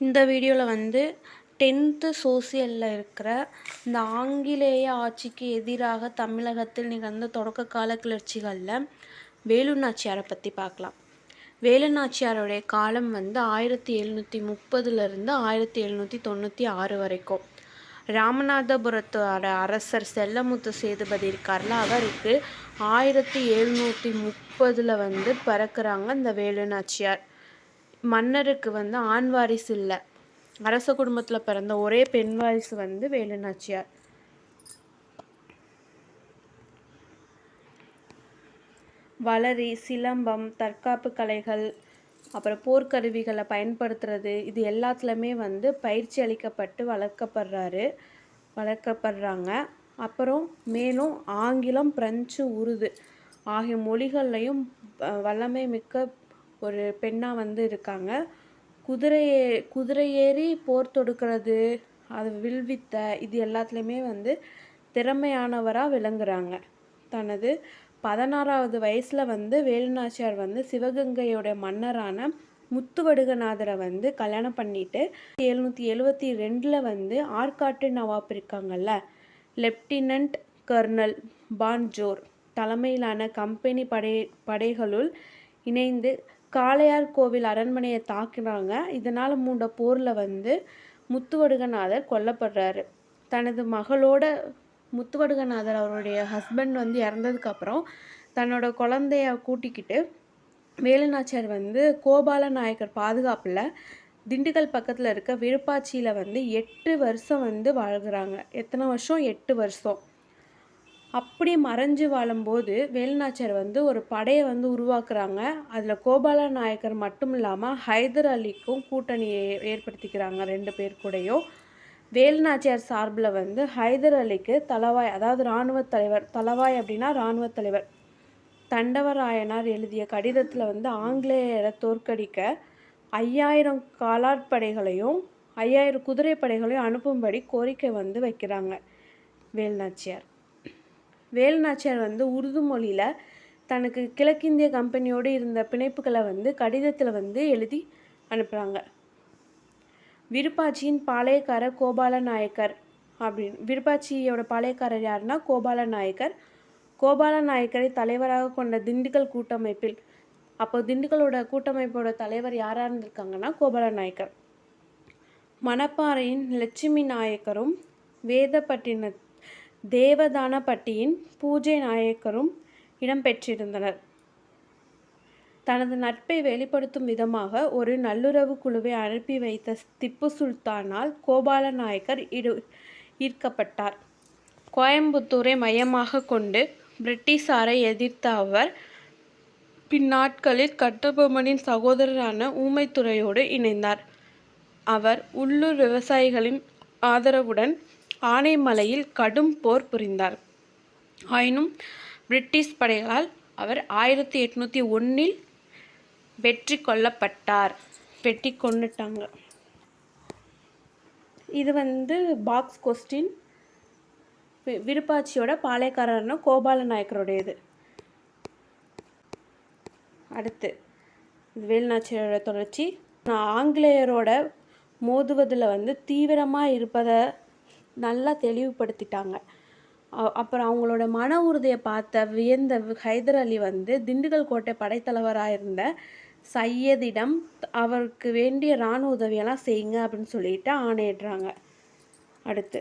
இந்த வீடியோவில் வந்து 10th சோசியலில் இருக்கிற இந்த ஆங்கிலேய ஆட்சிக்கு எதிராக தமிழகத்தில் நிகழ்ந்த தொடக்க கால கிளர்ச்சிகளில் வேலு நாச்சியாரை பற்றி பார்க்கலாம். வேலு நாச்சியாருடைய காலம் வந்து 1730 1796 வரைக்கும். ராமநாதபுரத்தோட அரசர் செல்லமுத்து சேதுபதி இருக்கார்ல, அவருக்கு 1730 வந்து பிறக்கிறாங்க இந்த வேலு நாச்சியார். மன்னருக்கு வந்து ஆண் வாரிசு இல்லை, அரச குடும்பத்தில் பிறந்த ஒரே பெண் வாரிசு வந்து வேலு நாச்சியார். வளரி, சிலம்பம், தற்காப்பு கலைகள், அப்புறம் போர்க்கருவிகளை பயன்படுத்துறது, இது எல்லாத்துலேயுமே வந்து பயிற்சி அளிக்கப்பட்டு வளர்க்கப்படுறாங்க. அப்புறம் மேலும் ஆங்கிலம், பிரெஞ்சு, உருது ஆகிய மொழிகள்லையும் வல்லமை மிக்க ஒரு பெண்ணாக வந்து இருக்காங்க. குதிரை ஏறி போர் தொடுக்கிறது, அது வில்வித்த, இது எல்லாத்துலேயுமே வந்து திறமையானவராக விளங்குறாங்க. தனது 16வது வயசில் வந்து வேலு நாச்சியார் வந்து சிவகங்கையோட மன்னரான முத்துவடுகநாதரை வந்து கல்யாணம் பண்ணிட்டு 1772 வந்து ஆற்காட்டு நவாப் இருக்காங்கல்ல, லெப்டினன்ட் கர்னல் பான்ஜோர் தலைமையிலான கம்பெனி படைகளுள் இணைந்து காளையார் கோவில் அரண்மனையை தாக்குறாங்க. இதனால் மூண்ட போரில் வந்து முத்துவடுகநாதர் கொல்லப்படுறாரு. தனது மகளோட முத்துவடுகநாதர் அவருடைய ஹஸ்பண்ட் வந்து இறந்ததுக்கப்புறம் தன்னோட குழந்தைய கூட்டிக்கிட்டு வேலு நாச்சியார் வந்து கோபால நாயக்கர் பாதுகாப்பில் திண்டுக்கல் பக்கத்தில் இருக்க விருப்பாட்சியில் வந்து 8 வருஷம் வந்து வாழ்கிறாங்க. எத்தனை வருஷம்? 8 வருஷம். அப்படி மறைஞ்சு வாழும்போது வேலு நாச்சியார் வந்து ஒரு படையை வந்து உருவாக்குறாங்க. அதில் கோபால நாயக்கர் மட்டும் இல்லாமல் ஹைதர் அலிக்கும் கூட்டணியை ஏற்படுத்திக்கிறாங்க 2 பேர் கூடயும். வேலு நாச்சியார் சார்பில் வந்து ஹைதர் அலிக்கு தளவாய், அதாவது இராணுவ தலைவர், தளவாய் அப்படின்னா இராணுவ தலைவர் தண்டவராயனார் எழுதிய கடிதத்தில் வந்து ஆங்கிலேயரை தோற்கடிக்க 5000 காலாட்படைகளையும் 5000 குதிரைப்படைகளையும் அனுப்பும்படி கோரிக்கை வந்து வைக்கிறாங்க வேலு நாச்சியார். வேலு நாச்சியார் வந்து உருது மொழியில் தனக்கு கிழக்கிந்திய கம்பெனியோடு இருந்த பிணைப்புகளை வந்து கடிதத்தில் வந்து எழுதி அனுப்புகிறாங்க. விருப்பாட்சியின் பாளையக்காரர் கோபால நாயக்கர் அப்படின்னு, விருப்பாட்சியோட பாளையக்காரர் யாருன்னா கோபால நாயக்கர். கோபால நாயக்கரை தலைவராக கொண்ட திண்டுக்கல் கூட்டமைப்பில், அப்போ திண்டுக்கலோட கூட்டமைப்போட தலைவர் யாராக இருந்திருக்காங்கன்னா கோபால நாயக்கர். மணப்பாறையின் லட்சுமி நாயக்கரும் தேவதானப்பட்டியின் பூஜை நாயக்கரும் இடம்பெற்றிருந்தனர். தனது நட்பை வெளிப்படுத்தும் விதமாக ஒரு நல்லுறவு குழுவை அனுப்பி வைத்த திப்பு சுல்தானால் கோபால நாயக்கர் ஈர்க்கப்பட்டார். கோயம்புத்தூரை மையமாக கொண்டு பிரிட்டிஷாரை எதிர்த்த அவர் பின்னாட்களில் கட்டபொம்மனின் சகோதரரான ஊமைத்துரையோடு இணைந்தார். அவர் உள்ளூர் விவசாயிகளின் ஆதரவுடன் ஆனைமலையில் கடும் போர் புரிந்தார். ஆயினும் பிரிட்டிஷ் படைகளால் அவர் 1801 வெற்றி கொண்டுட்டாங்க. இது வந்து பாக்ஸ் கொஸ்டின். விருப்பாட்சியோட பாளையக்காரர்னா கோபால நாயக்கருடையது. அடுத்து வேலு நாச்சியாரோட தொடர்ச்சி. ஆங்கிலேயரோட மோதுவதில் வந்து தீவிரமாக இருப்பதை நல்லா தெளிவுபடுத்திட்டாங்க. அப்புறம் அவங்களோட மன உறுதியை பார்த்த வியந்த ஹைதர் அலி வந்து திண்டுக்கல் கோட்டை படைத்தலைவராக இருந்த சையதிடம் அவருக்கு வேண்டிய இராணுவ உதவியெல்லாம் செய்யுங்க அப்படின்னு சொல்லிட்டு ஆணையிடுறாங்க. அடுத்து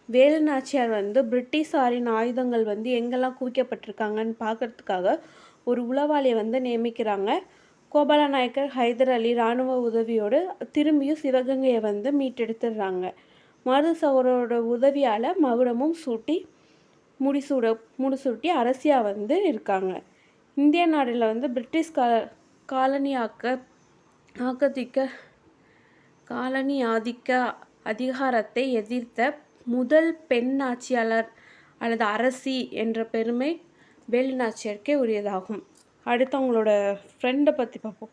வேலு நாச்சியார் வந்து பிரிட்டிஷாரின் ஆயுதங்கள் வந்து எங்கெல்லாம் குவிக்கப்பட்டிருக்காங்கன்னு பார்க்கறதுக்காக ஒரு உளவாளியை வந்து நியமிக்கிறாங்க. கோபால நாயக்கர் ஹைதர் அலி இராணுவ உதவியோடு திரும்பியும் சிவகங்கையை வந்து மீட்டெடுத்துடுறாங்க. மருது சகோதரோட உதவியால் மகுடமும் சூட்டி முடிசூட்டி அரசியாக வந்து இருக்காங்க. இந்திய நாட்டில் வந்து பிரிட்டிஷ் காலனி ஆதிக்க அதிகாரத்தை எதிர்த்த முதல் பெண் ஆட்சியாளர் அல்லது அரசி என்ற பெருமை வேலு நாச்சியாருக்கே உரியதாகும். அடுத்து அவங்களோட ஃப்ரெண்டை பற்றி பார்ப்போம்.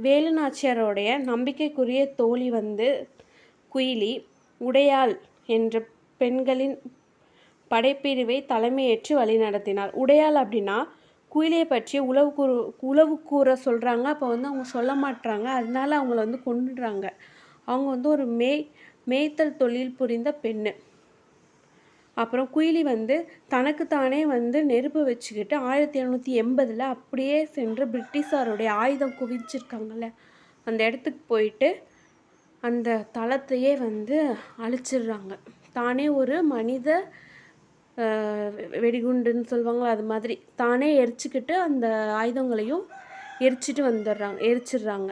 வேலு நாச்சியாரோடைய நம்பிக்கைக்குரிய தோழி வந்து குயிலி உடையாள் என்ற பெண்களின் படைப்பிரிவை தலைமையேற்று வழிநடத்தினார். உடையாள் அப்படின்னா குயிலியை பற்றி உளவு கூற சொல்கிறாங்க. அப்போ வந்து அவங்க சொல்ல மாட்றாங்க. அதனால அவங்கள வந்து கொன்னுடுறாங்க. அவங்க வந்து ஒரு மேய்த்தல் தொழில் புரிந்த பெண்ணு. அப்புறம் குயிலி வந்து தனக்குத்தானே வந்து நெருப்பு வச்சுக்கிட்டு 1780 அப்படியே சென்று பிரிட்டிஷாருடைய ஆயுதம் குவிச்சிருக்காங்கல்ல அந்த இடத்துக்கு போயிட்டு அந்த தளத்தையே வந்து அழிச்சிடுறாங்க. தானே ஒரு மனித வெடிகுண்டுன்னு சொல்லுவாங்களா, அது மாதிரி தானே எரிச்சுக்கிட்டு அந்த ஆயுதங்களையும் எரிச்சிடுறாங்க.